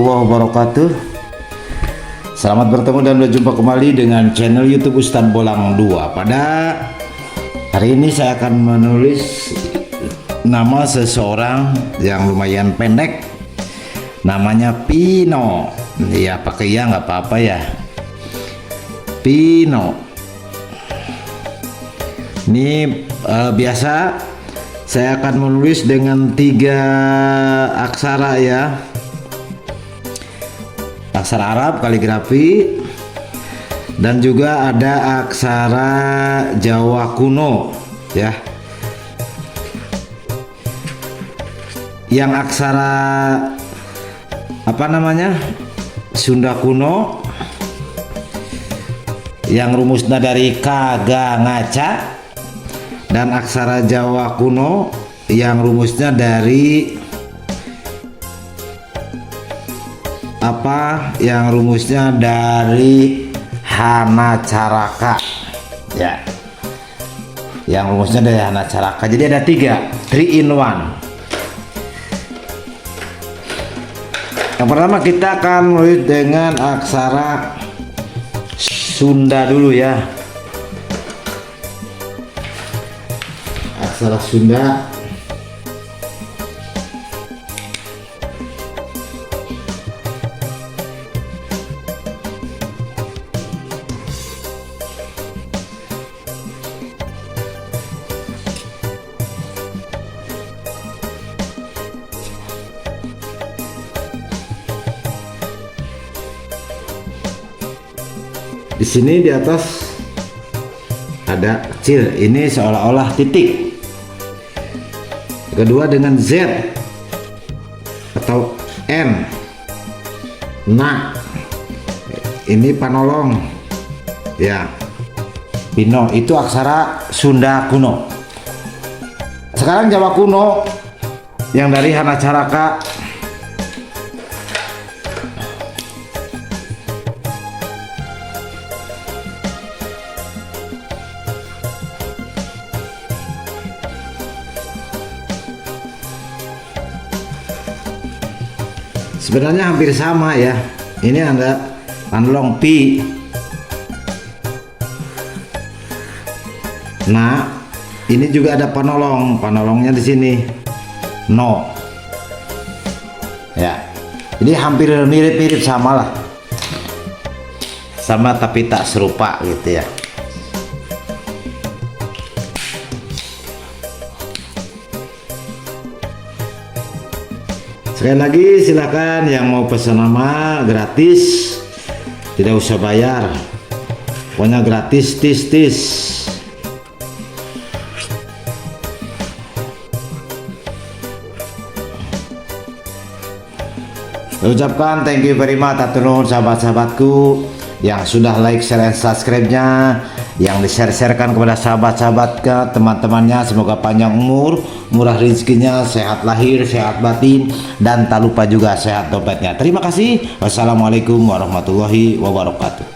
warahmatullahi wabarakatuh. Selamat bertemu dan berjumpa kembali dengan channel YouTube Ustadz Bolang 2. Pada hari ini saya akan menulis nama seseorang yang lumayan pendek. Namanya Pino. Ya pakai ya nggak apa-apa ya. Pino. Ini biasa saya akan menulis dengan 3 aksara ya. Aksara Arab kaligrafi dan juga ada aksara Jawa kuno ya. Yang aksara apa namanya? Sunda kuno yang rumusnya dari kaga ngaca, dan aksara Jawa kuno yang rumusnya dari Hana Caraka ya, yang rumusnya dari Hana Caraka. Jadi ada 3 in 1. Yang pertama kita akan mulai dengan aksara Sunda dulu ya. Aksara Sunda. Di sini di atas ada kecil, ini seolah-olah titik. Kedua dengan Z atau N. Nah, ini panolong ya. Pino itu aksara Sunda kuno. Sekarang Jawa kuno yang dari Hana Caraka. Sebenarnya hampir sama ya. Ini ada panolong pi. Nah, ini juga ada panolong. Panolongnya di sini no. Ya. Jadi hampir mirip-mirip sama lah. Sama tapi tak serupa gitu ya. Sekali lagi silakan yang mau pesan nama gratis, tidak usah bayar, pokoknya gratis tis. Saya ucapkan thank you very much atur nuhun sahabat-sahabatku yang sudah like, share, dan subscribe-nya, yang di-share-sharekan kepada sahabat-sahabat ke teman-temannya. Semoga panjang umur, murah rezekinya, sehat lahir, sehat batin, dan tak lupa juga sehat dompetnya. Terima kasih. Wassalamualaikum warahmatullahi wabarakatuh.